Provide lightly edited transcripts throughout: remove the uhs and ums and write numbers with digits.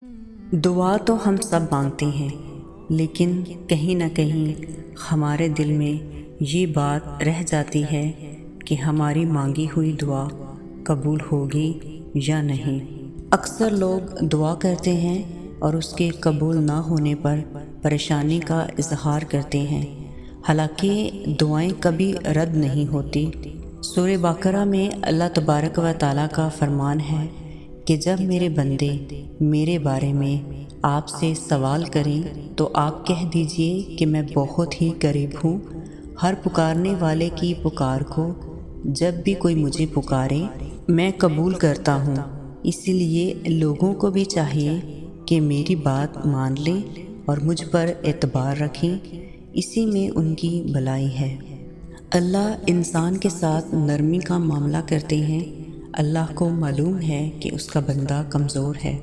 دعا تو ہم سب مانگتے ہیں، لیکن کہیں نہ کہیں ہمارے دل میں یہ بات رہ جاتی ہے کہ ہماری مانگی ہوئی دعا قبول ہوگی یا نہیں۔ اکثر لوگ دعا کرتے ہیں اور اس کے قبول نہ ہونے پر پریشانی کا اظہار کرتے ہیں، حالانکہ دعائیں کبھی رد نہیں ہوتی۔ سورہ بقرہ میں اللہ تبارک و تعالیٰ کا فرمان ہے کہ جب میرے بندے میرے بارے میں آپ سے سوال کریں تو آپ کہہ دیجئے کہ میں بہت ہی قریب ہوں، ہر پکارنے والے کی پکار کو جب بھی کوئی مجھے پکارے میں قبول کرتا ہوں۔ اسی لیے لوگوں کو بھی چاہیے کہ میری بات مان لیں اور مجھ پر اعتبار رکھیں، اسی میں ان کی بھلائی ہے۔ اللہ انسان کے ساتھ نرمی کا معاملہ کرتے ہیں۔ اللہ کو معلوم ہے کہ اس کا بندہ کمزور ہے۔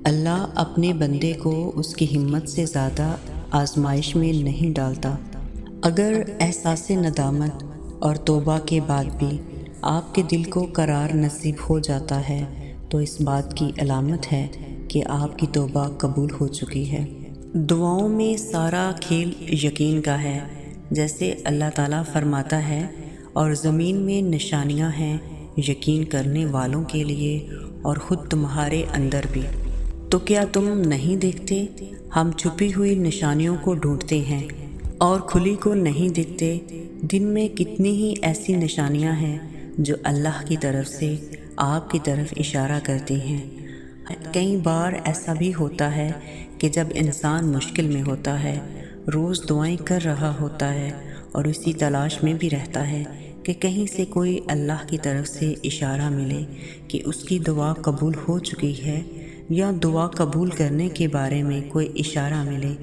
اللہ اپنے بندے کو اس کی ہمت سے زیادہ آزمائش میں نہیں ڈالتا۔ اگر احساس ندامت اور توبہ کے بعد بھی آپ کے دل کو قرار نصیب ہو جاتا ہے تو اس بات کی علامت ہے کہ آپ کی توبہ قبول ہو چکی ہے۔ دعاؤں میں سارا کھیل یقین کا ہے، جیسے اللہ تعالیٰ فرماتا ہے، اور زمین میں نشانیاں ہیں یقین کرنے والوں کے لیے اور خود تمہارے اندر بھی۔ تو کیا تم نہیں دیکھتے؟ ہم چھپی ہوئی نشانیوں کو ڈھونڈتے ہیں اور کھلی کو نہیں دیکھتے۔ دن میں کتنی ہی ایسی نشانیاں ہیں جو اللہ کی طرف سے آپ کی طرف اشارہ کرتی ہیں۔ کئی بار ایسا بھی ہوتا ہے کہ جب انسان مشکل میں ہوتا ہے، روز دعائیں کر رہا ہوتا ہے اور اسی تلاش میں بھی رہتا ہے کہ کہیں سے کوئی اللہ کی طرف سے اشارہ ملے کہ اس کی دعا قبول ہو چکی ہے، یا دعا قبول کرنے کے بارے میں کوئی اشارہ ملے۔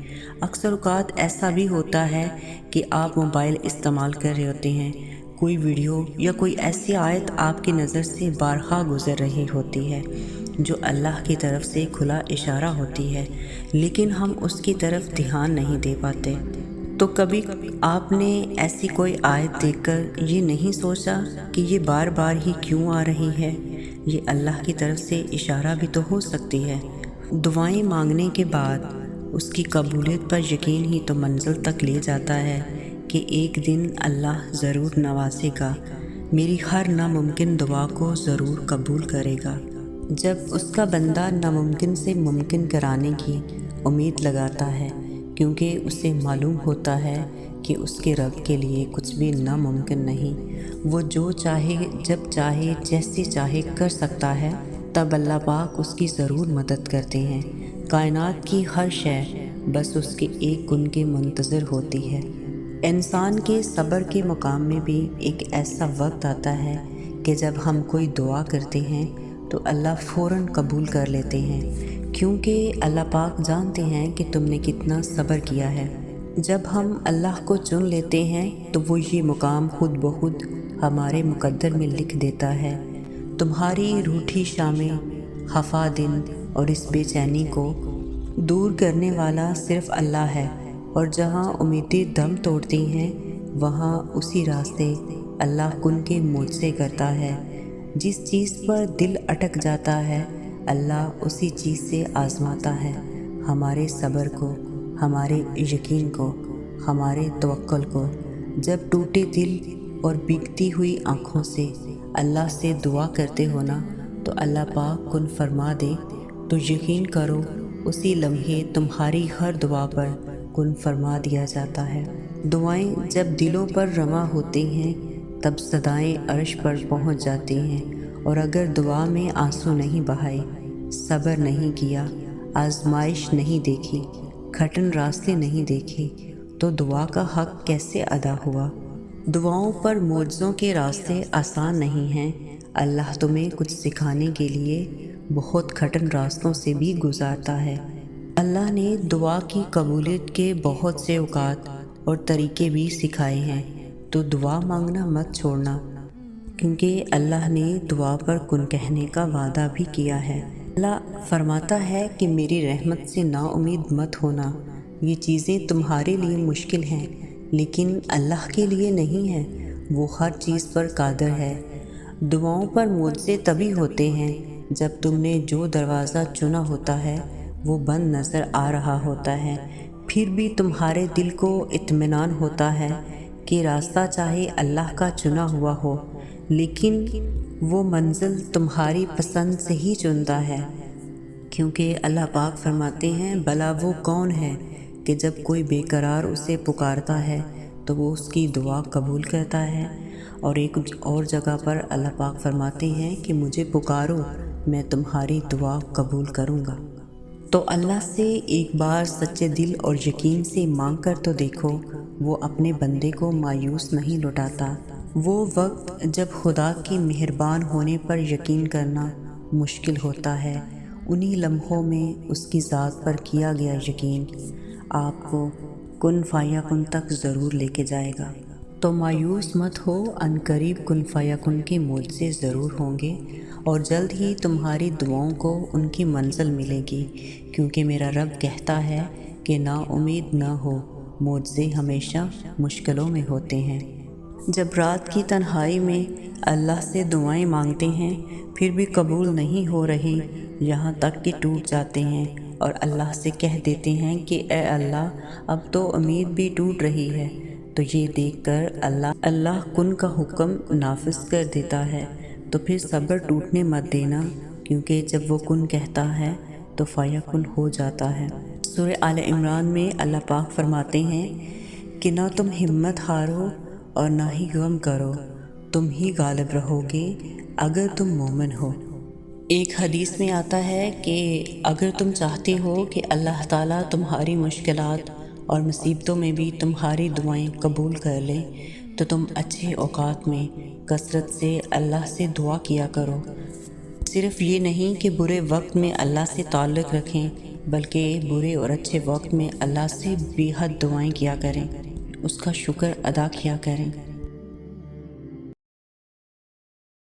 اکثر اوقات ایسا بھی ہوتا ہے کہ آپ موبائل استعمال کر رہے ہوتے ہیں، کوئی ویڈیو یا کوئی ایسی آیت آپ کی نظر سے بارہا گزر رہی ہوتی ہے جو اللہ کی طرف سے کھلا اشارہ ہوتی ہے، لیکن ہم اس کی طرف دھیان نہیں دے پاتے۔ تو کبھی آپ نے ایسی کوئی آیت دیکھ کر یہ نہیں سوچا کہ یہ بار بار ہی کیوں آ رہی ہے؟ یہ اللہ کی طرف سے اشارہ بھی تو ہو سکتی ہے۔ دعائیں مانگنے کے بعد اس کی قبولیت پر یقین ہی تو منزل تک لے جاتا ہے کہ ایک دن اللہ ضرور نوازے گا، میری ہر ناممکن دعا کو ضرور قبول کرے گا۔ جب اس کا بندہ ناممکن سے ممکن کرانے کی امید لگاتا ہے، کیونکہ اسے معلوم ہوتا ہے کہ اس کے رب کے لیے کچھ بھی ناممکن نہیں، وہ جو چاہے جب چاہے جیسے چاہے کر سکتا ہے، تب اللہ پاک اس کی ضرور مدد کرتے ہیں۔ کائنات کی ہر شے بس اس کے ایک کن کے منتظر ہوتی ہے۔ انسان کے صبر کے مقام میں بھی ایک ایسا وقت آتا ہے کہ جب ہم کوئی دعا کرتے ہیں تو اللہ فوراً قبول کر لیتے ہیں، کیونکہ اللہ پاک جانتے ہیں کہ تم نے کتنا صبر کیا ہے۔ جب ہم اللہ کو چن لیتے ہیں تو وہ یہ مقام خود بخود ہمارے مقدر میں لکھ دیتا ہے۔ تمہاری روٹھی شامیں، خفا دن اور اس بے چینی کو دور کرنے والا صرف اللہ ہے، اور جہاں امیدیں دم توڑتی ہیں وہاں اسی راستے اللہ کن کے معجزے کرتا ہے۔ جس چیز پر دل اٹک جاتا ہے اللہ اسی چیز سے آزماتا ہے، ہمارے صبر کو، ہمارے یقین کو، ہمارے توکل کو۔ جب ٹوٹے دل اور بھیگتی ہوئی آنکھوں سے اللہ سے دعا کرتے ہو نا تو اللہ پاک کن فرما دے تو یقین کرو اسی لمحے تمہاری ہر دعا پر کن فرما دیا جاتا ہے۔ دعائیں جب دلوں پر رواں ہوتی ہیں تب صدائیں عرش پر پہنچ جاتی ہیں، اور اگر دعا میں آنسو نہیں بہائے، صبر نہیں کیا، آزمائش نہیں دیکھی، کھٹن راستے نہیں دیکھے تو دعا کا حق کیسے ادا ہوا؟ دعاؤں پر معجزوں کے راستے آسان نہیں ہیں۔ اللہ تمہیں کچھ سکھانے کے لیے بہت کھٹن راستوں سے بھی گزارتا ہے۔ اللہ نے دعا کی قبولیت کے بہت سے اوقات اور طریقے بھی سکھائے ہیں، تو دعا مانگنا مت چھوڑنا، کیونکہ اللہ نے دعا پر کن کہنے کا وعدہ بھی کیا ہے۔ اللہ فرماتا ہے کہ میری رحمت سے نا امید مت ہونا، یہ چیزیں تمہارے لیے مشکل ہیں لیکن اللہ کے لیے نہیں ہیں، وہ ہر چیز پر قادر ہے۔ دعاؤں پر معجزے تبھی ہوتے ہیں جب تم نے جو دروازہ چنا ہوتا ہے وہ بند نظر آ رہا ہوتا ہے، پھر بھی تمہارے دل کو اطمینان ہوتا ہے کہ راستہ چاہے اللہ کا چنا ہوا ہو، لیکن وہ منزل تمہاری پسند سے ہی چنتا ہے، کیونکہ اللہ پاک فرماتے ہیں بھلا وہ کون ہے کہ جب کوئی بے قرار اسے پکارتا ہے تو وہ اس کی دعا قبول کرتا ہے۔ اور ایک اور جگہ پر اللہ پاک فرماتے ہیں کہ مجھے پکارو، میں تمہاری دعا قبول کروں گا۔ تو اللہ سے ایک بار سچے دل اور یقین سے مانگ کر تو دیکھو، وہ اپنے بندے کو مایوس نہیں لوٹاتا۔ وہ وقت جب خدا کی مہربان ہونے پر یقین کرنا مشکل ہوتا ہے، انہی لمحوں میں اس کی ذات پر کیا گیا یقین آپ کو کن فیکن تک ضرور لے کے جائے گا۔ تو مایوس مت ہو، عنقریب کن فیکن کے معجزے ضرور ہوں گے اور جلد ہی تمہاری دعاؤں کو ان کی منزل ملے گی، کیونکہ میرا رب کہتا ہے کہ نا امید نہ ہو، معجزے ہمیشہ مشکلوں میں ہوتے ہیں۔ جب رات کی تنہائی میں اللہ سے دعائیں مانگتے ہیں پھر بھی قبول نہیں ہو رہی، یہاں تک کہ ٹوٹ جاتے ہیں اور اللہ سے کہہ دیتے ہیں کہ اے اللہ اب تو امید بھی ٹوٹ رہی ہے، تو یہ دیکھ کر اللہ کن کا حکم نافذ کر دیتا ہے۔ تو پھر صبر ٹوٹنے مت دینا، کیونکہ جب وہ کن کہتا ہے تو فیکن ہو جاتا ہے۔ سورہ آل عمران میں اللہ پاک فرماتے ہیں کہ نہ تم ہمت ہارو اور نہ ہی غم کرو، تم ہی غالب رہو گے اگر تم مومن ہو۔ ایک حدیث میں آتا ہے کہ اگر تم چاہتے ہو کہ اللہ تعالیٰ تمہاری مشکلات اور مصیبتوں میں بھی تمہاری دعائیں قبول کر لے تو تم اچھے اوقات میں کثرت سے اللہ سے دعا کیا کرو۔ صرف یہ نہیں کہ برے وقت میں اللہ سے تعلق رکھیں، بلکہ برے اور اچھے وقت میں اللہ سے بے حد دعائیں کیا کریں، اس کا شکر ادا کیا کریں۔